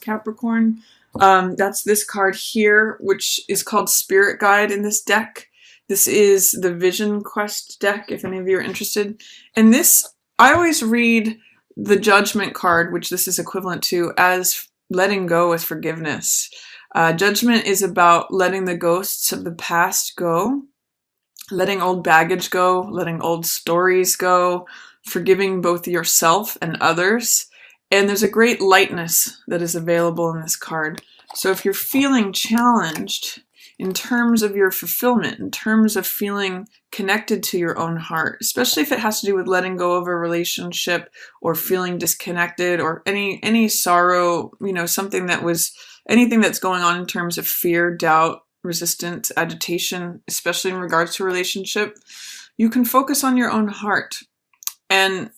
Capricorn. That's this card here, which is called Spirit Guide in this deck. This is the Vision Quest deck, if any of you are interested. And this, I always read the Judgment card, which this is equivalent to, as letting go with forgiveness. Judgment is about letting the ghosts of the past go, letting old baggage go, letting old stories go, forgiving both yourself and others. And there's a great lightness that is available in this card. So if you're feeling challenged in terms of your fulfillment, in terms of feeling connected to your own heart, especially if it has to do with letting go of a relationship or feeling disconnected or any sorrow, you know, something that was, anything that's going on in terms of fear, doubt, resistance, agitation, especially in regards to a relationship, you can focus on your own heart. And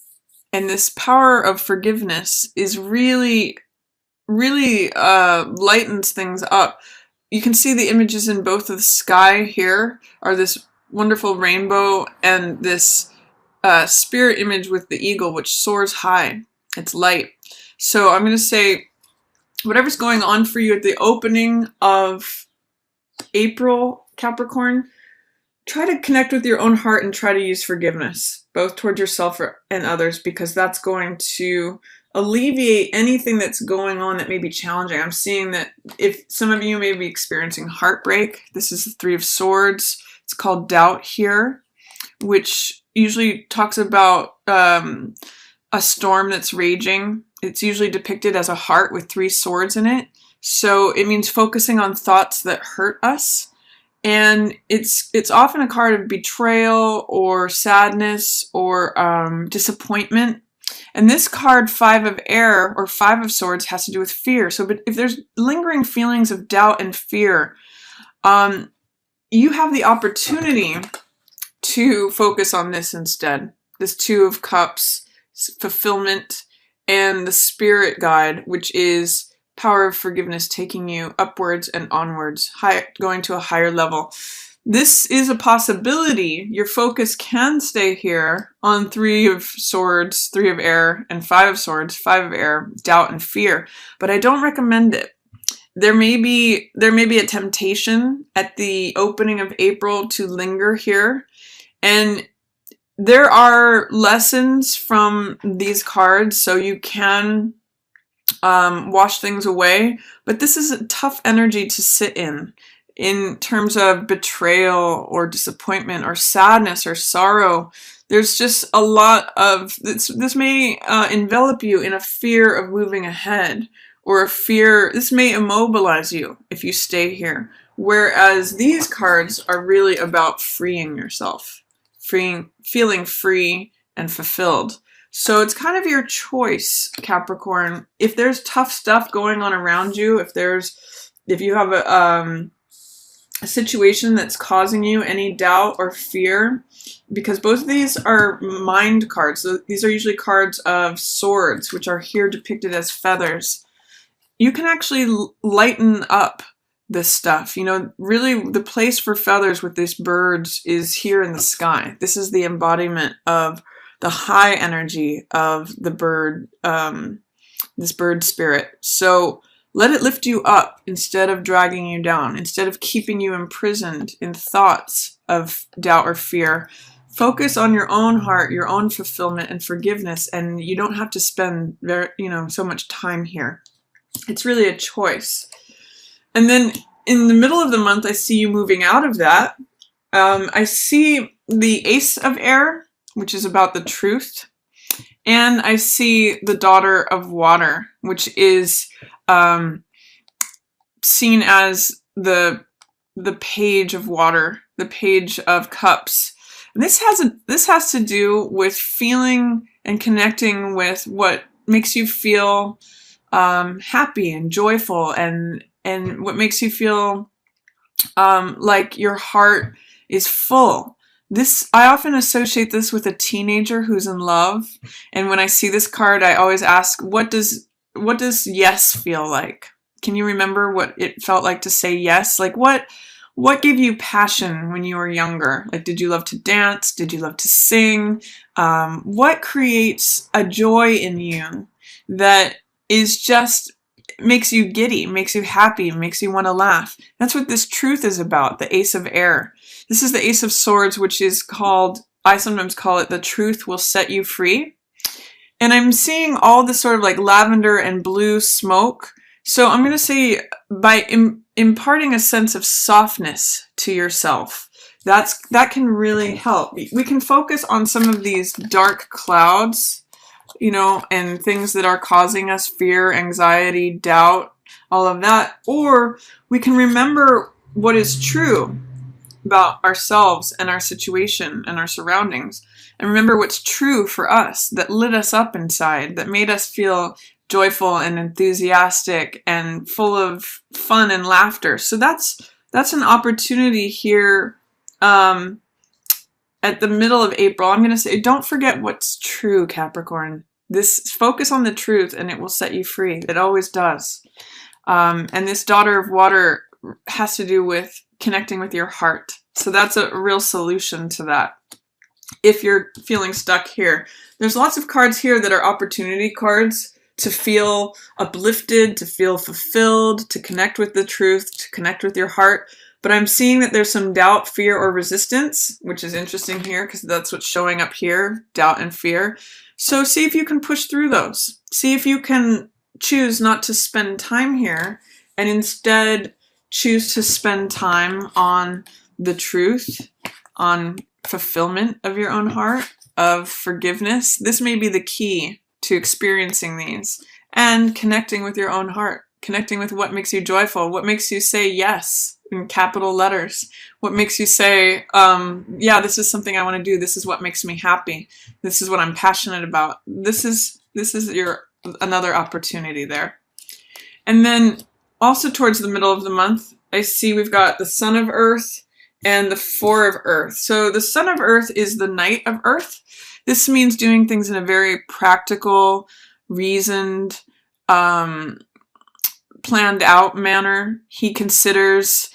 this power of forgiveness is really lightens things up. You can see the images in both of the sky here are this wonderful rainbow and this spirit image with the eagle, which soars high. It's light. So I'm going to say, whatever's going on for you at the opening of April, Capricorn, try to connect with your own heart and try to use forgiveness, both towards yourself and others, because that's going to alleviate anything that's going on that may be challenging. I'm seeing that if some of you may be experiencing heartbreak, this is the Three of Swords. It's called doubt here, which usually talks about a storm that's raging. It's usually depicted as a heart with three swords in it. So it means focusing on thoughts that hurt us. And it's often a card of betrayal or sadness or disappointment. And this card, Five of Air or Five of Swords, has to do with fear. So but if there's lingering feelings of doubt and fear, you have the opportunity to focus on this instead. This Two of Cups, fulfillment, and the Spirit Guide, which is power of forgiveness, taking you upwards and onwards, going to a higher level. This is a possibility. Your focus can stay here on Three of Swords, Three of Air, and Five of Swords, Five of Air, doubt and fear, but I don't recommend it. There may be a temptation at the opening of April to linger here, and there are lessons from these cards, so you can wash things away, but this is a tough energy to sit in terms of betrayal or disappointment or sadness or sorrow. There's just a lot of this may envelop you in a fear of moving ahead, or a fear. This may immobilize you if you stay here, whereas these cards are really about freeing yourself, feeling free and fulfilled. So it's kind of your choice, Capricorn. If there's tough stuff going on around you, if you have a situation that's causing you any doubt or fear, because both of these are mind cards. So these are usually cards of swords, which are here depicted as feathers. You can actually lighten up this stuff. You know, really the place for feathers with these birds is here in the sky. This is the embodiment of the high energy of the bird, this bird spirit. So let it lift you up instead of dragging you down, instead of keeping you imprisoned in thoughts of doubt or fear. Focus on your own heart, your own fulfillment and forgiveness, and you don't have to spend so much time here. It's really a choice. And then in the middle of the month, I see you moving out of that. I see the Ace of Air, which is about the truth. And I see the Daughter of Water, which is seen as the Page of Water, the Page of Cups. And this has to do with feeling and connecting with what makes you feel happy and joyful, and what makes you feel like your heart is full. I often associate this with a teenager who's in love, and when I see this card, I always ask, what does yes feel like? Can you remember what it felt like to say yes? Like what gave you passion when you were younger? Like, did you love to dance? Did you love to sing? What creates a joy in you that is just makes you giddy, makes you happy, makes you want to laugh. That's what this truth is about, the Ace of Air. This is the Ace of Swords, which is called, I sometimes call it, the truth will set you free. And I'm seeing all this sort of like lavender and blue smoke. So I'm going to say by imparting a sense of softness to yourself, that can really help. We can focus on some of these dark clouds, you know, and things that are causing us fear, anxiety, doubt, all of that. Or we can remember what is true about ourselves and our situation and our surroundings, and remember what's true for us, that lit us up inside, that made us feel joyful and enthusiastic and full of fun and laughter. So that's an opportunity here at the middle of April. I'm going to say, don't forget what's true, Capricorn. Focus on the truth and it will set you free. It always does. And this Daughter of Water has to do with connecting with your heart. So that's a real solution to that. If you're feeling stuck here, there's lots of cards here that are opportunity cards to feel uplifted, to feel fulfilled, to connect with the truth, to connect with your heart. But I'm seeing that there's some doubt, fear, or resistance, which is interesting here because that's what's showing up here, doubt and fear. So see if you can push through those. See if you can choose not to spend time here and instead choose to spend time on the truth, on fulfillment of your own heart, of forgiveness. This may be the key to experiencing these and connecting with your own heart, connecting with what makes you joyful, what makes you say yes in capital letters, what makes you say, yeah, this is something I want to do. This is what makes me happy. This is what I'm passionate about. This is your another opportunity there. And then also towards the middle of the month, I see we've got the Son of Earth and the Four of Earth. So the Son of Earth is the Knight of Earth. This means doing things in a very practical, reasoned, planned out manner. He considers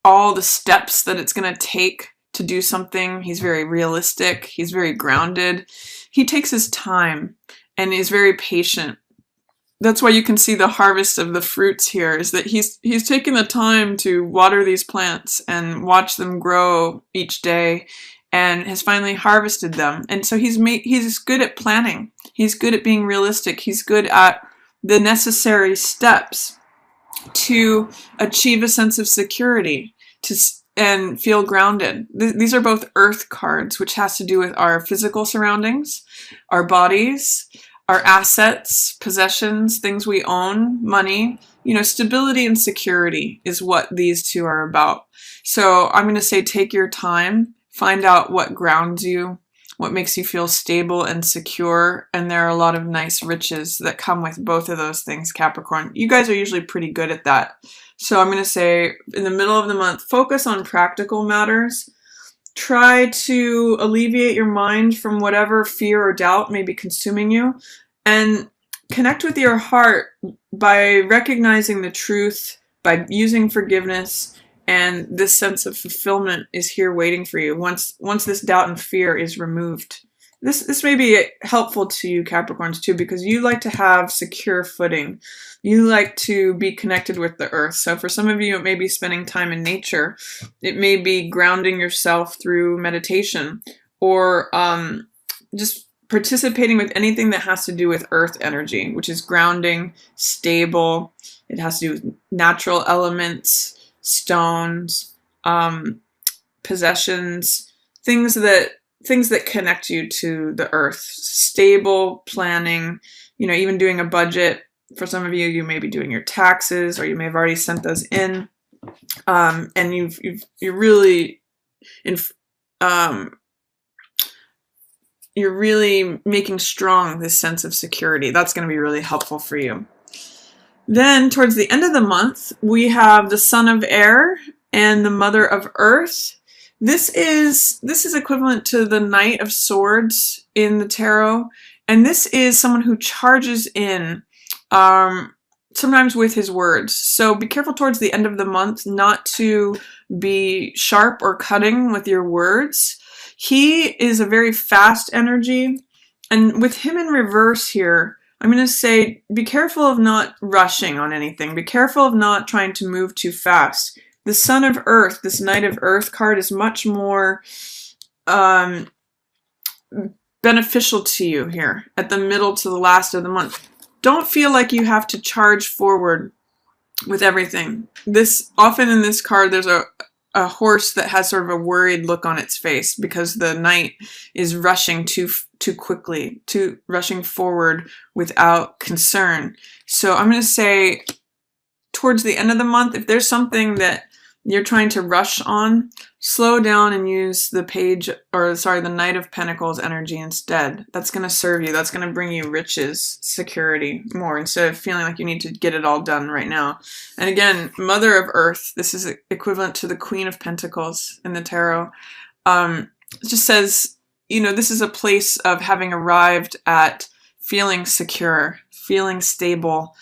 all the steps that it's going to take to do something. He's very realistic. He's very grounded. He takes his time and is very patient. That's why you can see the harvest of the fruits here, is that he's taken the time to water these plants and watch them grow each day and has finally harvested them. And so he's good at planning. He's good at being realistic. He's good at the necessary steps to achieve a sense of security and feel grounded. These are both earth cards, which has to do with our physical surroundings, our bodies, our assets, possessions, things we own, money. You know, stability and security is what these two are about. So I'm going to say take your time, find out what grounds you, what makes you feel stable and secure, and there are a lot of nice riches that come with both of those things, Capricorn. You guys are usually pretty good at that. So I'm going to say in the middle of the month, focus on practical matters. Try to alleviate your mind from whatever fear or doubt may be consuming you, and connect with your heart by recognizing the truth, by using forgiveness, and this sense of fulfillment is here waiting for you once this doubt and fear is removed. This may be helpful to you, Capricorns, too, because you like to have secure footing. You like to be connected with the earth. So for some of you, it may be spending time in nature. It may be grounding yourself through meditation, or just participating with anything that has to do with earth energy, which is grounding, stable. It has to do with natural elements, stones, possessions, things that connect you to the earth. Stable planning, you know, even doing a budget. For some of you, you may be doing your taxes, or you may have already sent those in, and you're really you're really making strong this sense of security. That's going to be really helpful for you. Then towards the end of the month, we have the Son of Air and the Mother of Earth. This is equivalent to the Knight of Swords in the tarot, and this is someone who charges in, sometimes with his words. So be careful towards the end of the month not to be sharp or cutting with your words. He is a very fast energy, and with him in reverse here, I'm going to say be careful of not rushing on anything. Be careful of not trying to move too fast. The Sun of Earth, this Knight of Earth card, is much more beneficial to you here at the middle to the last of the month. Don't feel like you have to charge forward with everything. Often in this card, there's a horse that has sort of a worried look on its face because the knight is rushing too quickly, rushing forward without concern. So I'm going to say towards the end of the month, if there's something that you're trying to rush on, slow down and use the the Knight of Pentacles energy instead. That's going to serve you. That's going to bring you riches, security more, instead of feeling like you need to get it all done right now. And again, Mother of Earth, this is equivalent to the Queen of Pentacles in the tarot. It just says, this is a place of having arrived at feeling secure, feeling stable,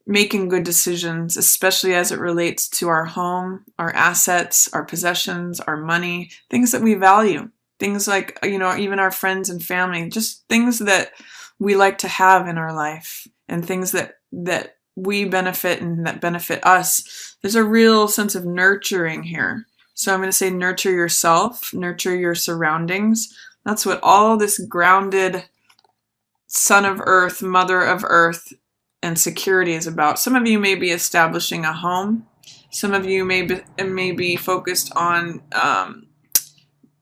making good decisions, especially as it relates to our home, our assets, our possessions, our money, things that we value, things like, even our friends and family, just things that we like to have in our life and things that we benefit and that benefit us. There's a real sense of nurturing here. So I'm going to say nurture yourself, nurture your surroundings. That's what all this grounded Son of Earth, Mother of Earth, and security is about. Some of you may be establishing a home. Some of you may be focused on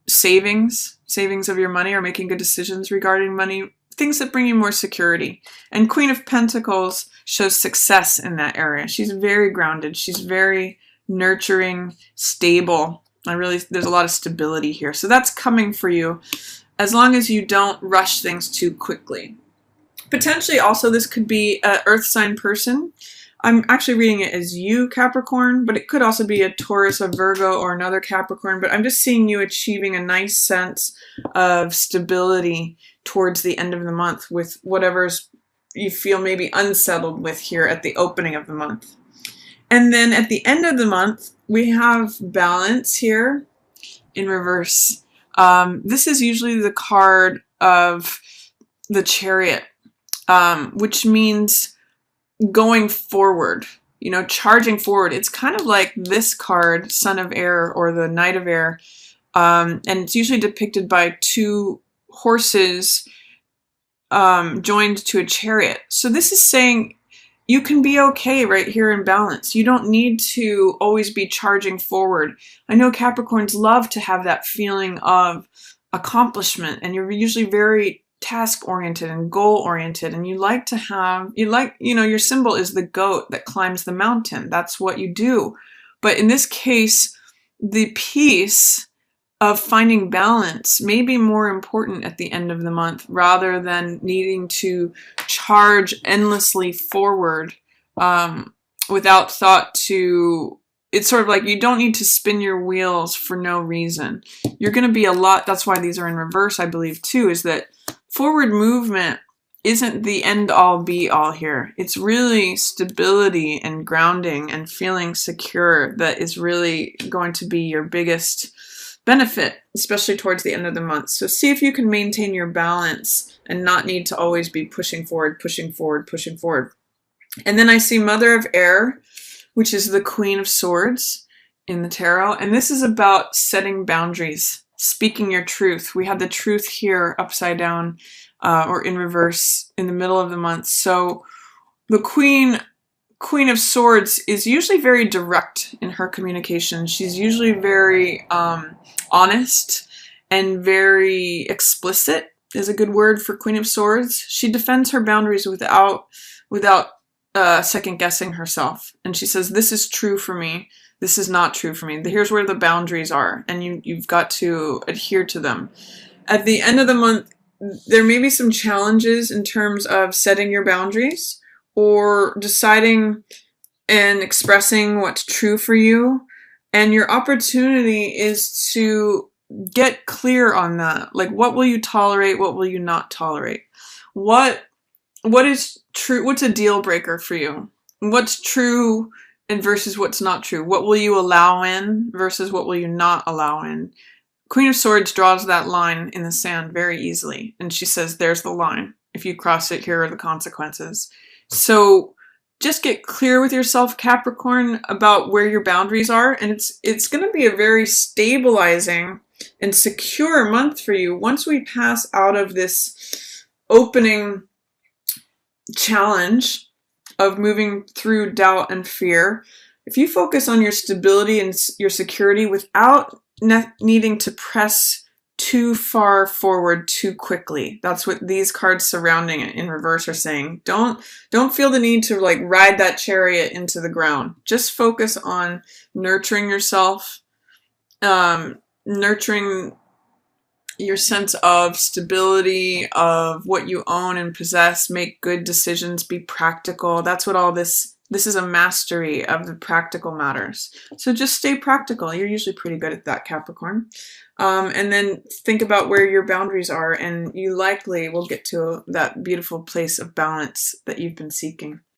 savings of your money, or making good decisions regarding money, things that bring you more security. And Queen of Pentacles shows success in that area. She's very grounded. She's very nurturing, stable. There's a lot of stability here. So that's coming for you as long as you don't rush things too quickly. Potentially also this could be an earth sign person. I'm actually reading it as you, Capricorn, but it could also be a Taurus, a Virgo, or another Capricorn. But I'm just seeing you achieving a nice sense of stability towards the end of the month with whatever's you feel maybe unsettled with here at the opening of the month. And then at the end of the month, we have balance here in reverse. This is usually the card of the Chariot, which means going forward, charging forward. It's kind of like this card, Son of Air or the Knight of Air, and it's usually depicted by two horses joined to a chariot. So this is saying you can be okay right here in balance. You don't need to always be charging forward. I know Capricorns love to have that feeling of accomplishment, and you're usually very task-oriented and goal-oriented, and you like to have, your symbol is the goat that climbs the mountain. That's what you do. But in this case, the peace of finding balance may be more important at the end of the month rather than needing to charge endlessly forward without thought to... It's sort of like you don't need to spin your wheels for no reason. You're going to be that's why these are in reverse, I believe, too, is that forward movement isn't the end-all be-all here. It's really stability and grounding and feeling secure that is really going to be your biggest benefit, especially towards the end of the month. So see if you can maintain your balance and not need to always be pushing forward, pushing forward, pushing forward. And then I see Mother of Air, which is the Queen of Swords in the tarot. And this is about setting boundaries, speaking your truth. We had the truth here upside down or in reverse in the middle of the month. So the Queen of Swords is usually very direct in her communication. She's usually very honest and very explicit is a good word for Queen of Swords. She defends her boundaries without second guessing herself. And she says, this is true for me. This is not true for me. Here's where the boundaries are, and you've got to adhere to them. At the end of the month, there may be some challenges in terms of setting your boundaries or deciding and expressing what's true for you. And your opportunity is to get clear on that. Like, what will you tolerate? What will you not tolerate? What is true? What's a deal breaker for you? What's true and versus what's not true? What will you allow in versus what will you not allow in? Queen of Swords draws that line in the sand very easily. And she says, there's the line. If you cross it, here are the consequences. So just get clear with yourself, Capricorn, about where your boundaries are, and it's going to be a very stabilizing and secure month for you once we pass out of this opening challenge of moving through doubt and fear. If you focus on your stability and your security without needing to press too far forward too quickly. That's what these cards surrounding it in reverse are saying. Don't feel the need to like ride that chariot into the ground. Just focus on nurturing yourself, nurturing your sense of stability, of what you own and possess, make good decisions, be practical. That's what all this is, a mastery of the practical matters. So just stay practical. You're usually pretty good at that, Capricorn. And then think about where your boundaries are, and you likely will get to that beautiful place of balance that you've been seeking.